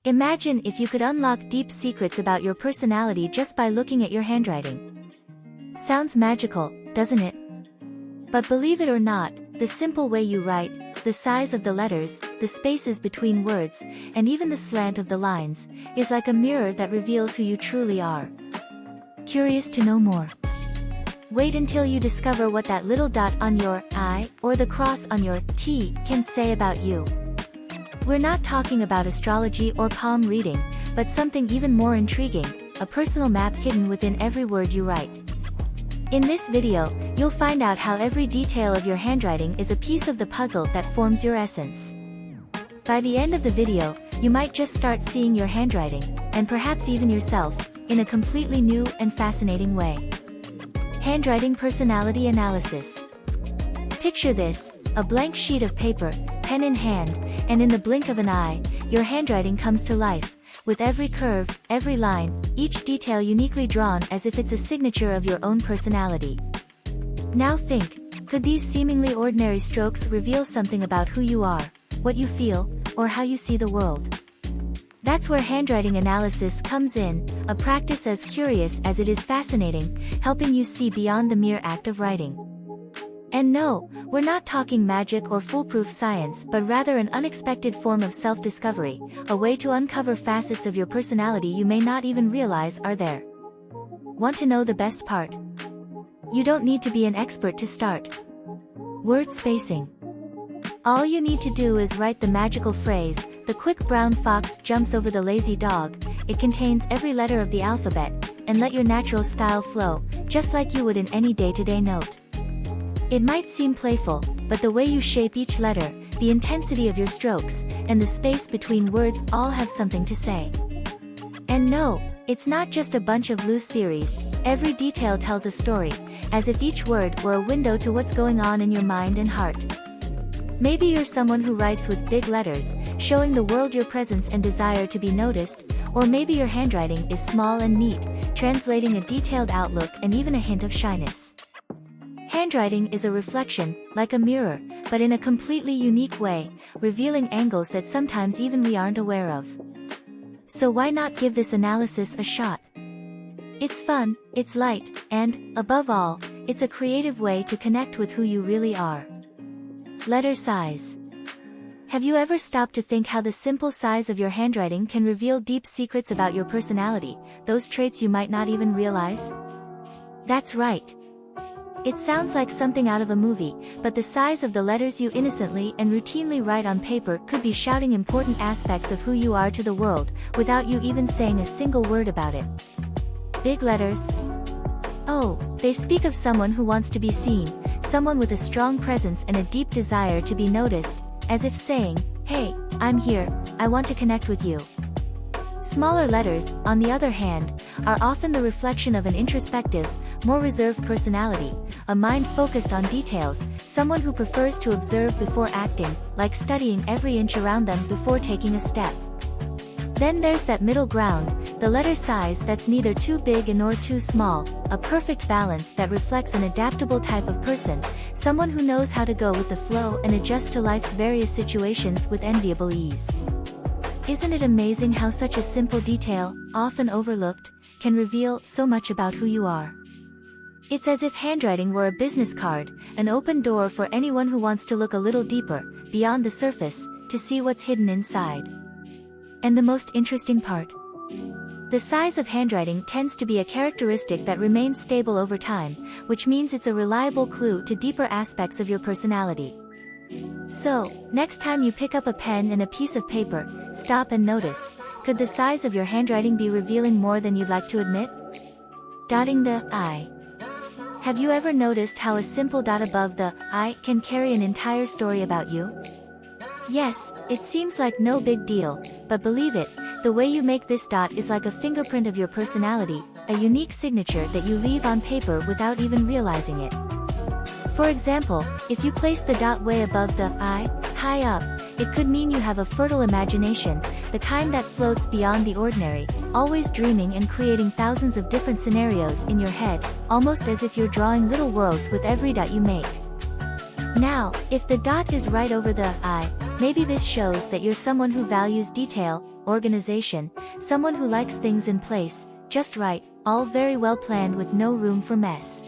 Imagine if you could unlock deep secrets about your personality just by looking at your handwriting. Sounds magical, doesn't it? But believe it or not, the simple way you write, the size of the letters, the spaces between words, and even the slant of the lines, is like a mirror that reveals who you truly are. Curious to know more? Wait until you discover what that little dot on your I, or the cross on your T, can say about you. We're not talking about astrology or palm reading, but something even more intriguing, a personal map hidden within every word you write. In this video, you'll find out how every detail of your handwriting is a piece of the puzzle that forms your essence. By the end of the video, you might just start seeing your handwriting, and perhaps even yourself, in a completely new and fascinating way. Handwriting personality analysis. Picture this, a blank sheet of paper, pen in hand, and in the blink of an eye, your handwriting comes to life, with every curve, every line, each detail uniquely drawn as if it's a signature of your own personality. Now think, could these seemingly ordinary strokes reveal something about who you are, what you feel, or how you see the world? That's where handwriting analysis comes in, a practice as curious as it is fascinating, helping you see beyond the mere act of writing. And no, we're not talking magic or foolproof science, but rather an unexpected form of self-discovery, a way to uncover facets of your personality you may not even realize are there. Want to know the best part? You don't need to be an expert to start. Word spacing. All you need to do is write the magical phrase, "The quick brown fox jumps over the lazy dog." It contains every letter of the alphabet, and let your natural style flow, just like you would in any day-to-day note. It might seem playful, but the way you shape each letter, the intensity of your strokes, and the space between words all have something to say. And no, it's not just a bunch of loose theories, every detail tells a story, as if each word were a window to what's going on in your mind and heart. Maybe you're someone who writes with big letters, showing the world your presence and desire to be noticed, or maybe your handwriting is small and neat, translating a detailed outlook and even a hint of shyness. Handwriting is a reflection, like a mirror, but in a completely unique way, revealing angles that sometimes even we aren't aware of. So why not give this analysis a shot? It's fun, it's light, and, above all, it's a creative way to connect with who you really are. Letter size. Have you ever stopped to think how the simple size of your handwriting can reveal deep secrets about your personality, those traits you might not even realize? That's right. It sounds like something out of a movie, but the size of the letters you innocently and routinely write on paper could be shouting important aspects of who you are to the world, without you even saying a single word about it. Big letters? Oh, they speak of someone who wants to be seen, someone with a strong presence and a deep desire to be noticed, as if saying, "Hey, I'm here, I want to connect with you." Smaller letters, on the other hand, are often the reflection of an introspective, more reserved personality, a mind focused on details, someone who prefers to observe before acting, like studying every inch around them before taking a step. Then there's that middle ground, the letter size that's neither too big nor too small, a perfect balance that reflects an adaptable type of person, someone who knows how to go with the flow and adjust to life's various situations with enviable ease. Isn't it amazing how such a simple detail, often overlooked, can reveal so much about who you are? It's as if handwriting were a business card, an open door for anyone who wants to look a little deeper, beyond the surface, to see what's hidden inside. And the most interesting part? The size of handwriting tends to be a characteristic that remains stable over time, which means it's a reliable clue to deeper aspects of your personality. So, next time you pick up a pen and a piece of paper, stop and notice, could the size of your handwriting be revealing more than you'd like to admit? Dotting the I. Have you ever noticed how a simple dot above the I can carry an entire story about you? Yes, it seems like no big deal, but believe it, the way you make this dot is like a fingerprint of your personality, a unique signature that you leave on paper without even realizing it. For example, if you place the dot way above the I, high up, it could mean you have a fertile imagination, the kind that floats beyond the ordinary, always dreaming and creating thousands of different scenarios in your head, almost as if you're drawing little worlds with every dot you make. Now, if the dot is right over the I, maybe this shows that you're someone who values detail, organization, someone who likes things in place, just right, all very well planned with no room for mess.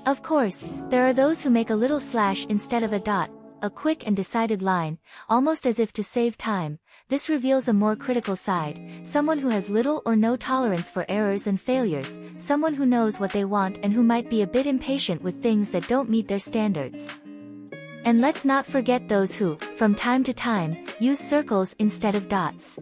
Of course, there are those who make a little slash instead of a dot, a quick and decided line, almost as if to save time. This reveals a more critical side, someone who has little or no tolerance for errors and failures, someone who knows what they want and who might be a bit impatient with things that don't meet their standards. And let's not forget those who, from time to time, use circles instead of dots.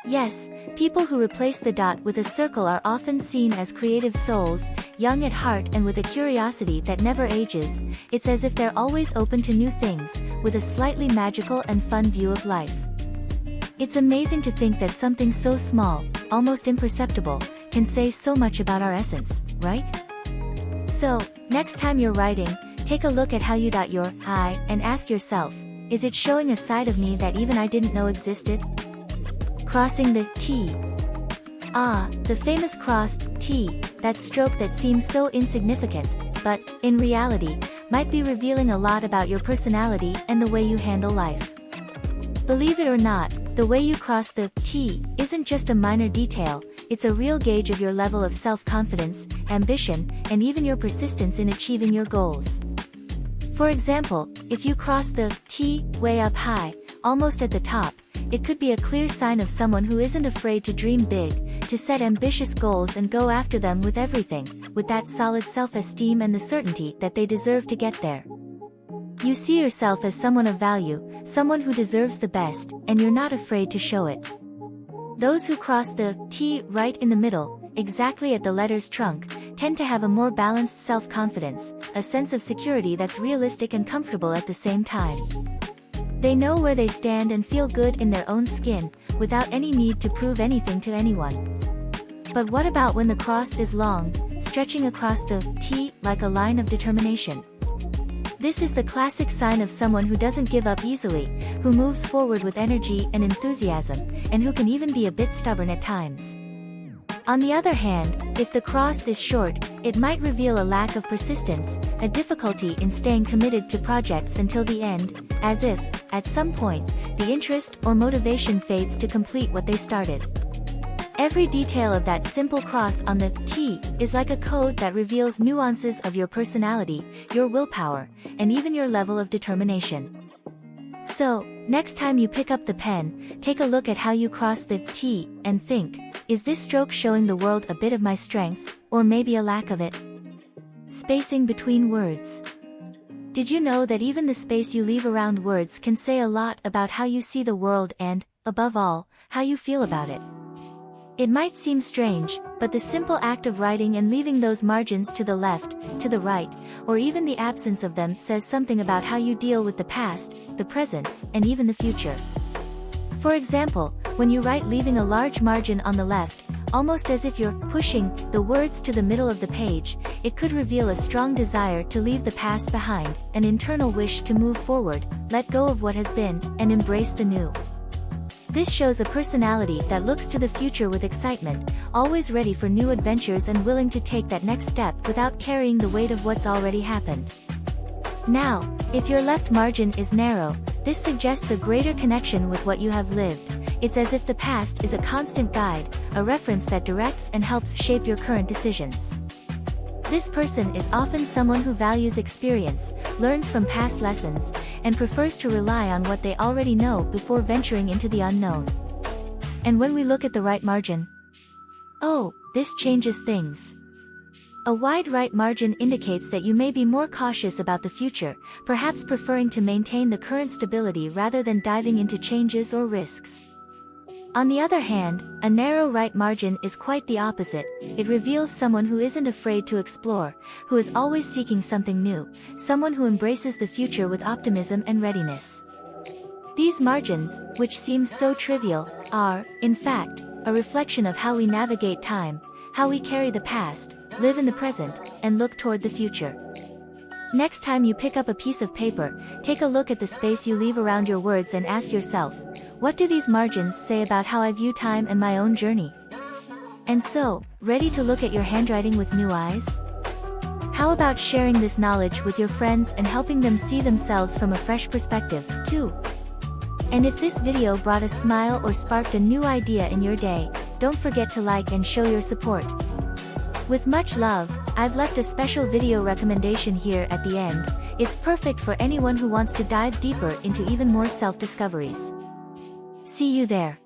Yes, people who replace the dot with a circle are often seen as creative souls, young at heart and with a curiosity that never ages. It's as if they're always open to new things, with a slightly magical and fun view of life. It's amazing to think that something so small, almost imperceptible, can say so much about our essence, right? So, next time you're writing, take a look at how you dot your I and ask yourself, is it showing a side of me that even I didn't know existed? Crossing the T. Ah, the famous crossed T, that stroke that seems so insignificant, but, in reality, might be revealing a lot about your personality and the way you handle life. Believe it or not, the way you cross the T isn't just a minor detail, it's a real gauge of your level of self-confidence, ambition, and even your persistence in achieving your goals. For example, if you cross the T way up high, almost at the top, it could be a clear sign of someone who isn't afraid to dream big, to set ambitious goals and go after them with everything, with that solid self-esteem and the certainty that they deserve to get there. You see yourself as someone of value, someone who deserves the best, and you're not afraid to show it. Those who cross the T right in the middle, exactly at the letter's trunk, tend to have a more balanced self-confidence, a sense of security that's realistic and comfortable at the same time. They know where they stand and feel good in their own skin, without any need to prove anything to anyone. But what about when the cross is long, stretching across the T like a line of determination? This is the classic sign of someone who doesn't give up easily, who moves forward with energy and enthusiasm, and who can even be a bit stubborn at times. On the other hand, if the cross is short, it might reveal a lack of persistence, a difficulty in staying committed to projects until the end, as if, at some point, the interest or motivation fades to complete what they started. Every detail of that simple cross on the T is like a code that reveals nuances of your personality, your willpower, and even your level of determination. So, next time you pick up the pen, take a look at how you cross the T and think, is this stroke showing the world a bit of my strength, or maybe a lack of it? Spacing between words. Did you know that even the space you leave around words can say a lot about how you see the world and, above all, how you feel about it? It might seem strange, but the simple act of writing and leaving those margins to the left, to the right, or even the absence of them says something about how you deal with the past, the present, and even the future. For example, when you write leaving a large margin on the left, almost as if you're pushing the words to the middle of the page, it could reveal a strong desire to leave the past behind, an internal wish to move forward, let go of what has been, and embrace the new. This shows a personality that looks to the future with excitement, always ready for new adventures and willing to take that next step without carrying the weight of what's already happened. Now, if your left margin is narrow, this suggests a greater connection with what you have lived. It's as if the past is a constant guide, a reference that directs and helps shape your current decisions. This person is often someone who values experience, learns from past lessons, and prefers to rely on what they already know before venturing into the unknown. And when we look at the right margin, oh, this changes things. A wide right margin indicates that you may be more cautious about the future, perhaps preferring to maintain the current stability rather than diving into changes or risks. On the other hand, a narrow right margin is quite the opposite. It reveals someone who isn't afraid to explore, who is always seeking something new, someone who embraces the future with optimism and readiness. These margins, which seem so trivial, are, in fact, a reflection of how we navigate time, how we carry the past, live in the present, and look toward the future. Next time you pick up a piece of paper, take a look at the space you leave around your words and ask yourself, what do these margins say about how I view time and my own journey? And so, ready to look at your handwriting with new eyes? How about sharing this knowledge with your friends and helping them see themselves from a fresh perspective, too? And if this video brought a smile or sparked a new idea in your day, don't forget to like and show your support. With much love, I've left a special video recommendation here at the end. It's perfect for anyone who wants to dive deeper into even more self-discoveries. See you there.